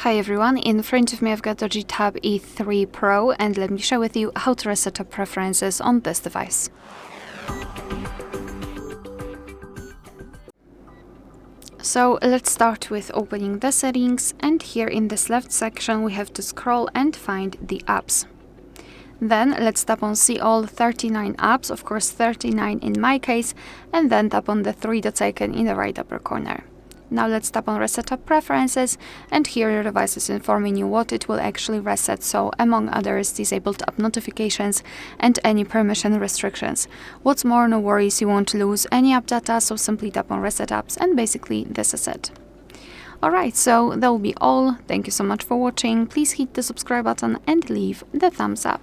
Hi everyone, in front of me I've got DOOGEE Tab E3 Pro, and let me share with you how to reset up preferences on this device. So let's start with opening the settings, and here in this left section we have to scroll and find the apps. Then let's tap on see all 39 apps, of course 39 in my case, and then tap on the three dots icon in the right upper corner. Now let's tap on Reset Up Preferences, and here your device is informing you what it will actually reset, so among others disabled app notifications and any permission restrictions. What's more, no worries, you won't lose any app data, so simply tap on Reset Apps and basically this is it. Alright, so that will be all. Thank you so much for watching. Please hit the subscribe button and leave the thumbs up.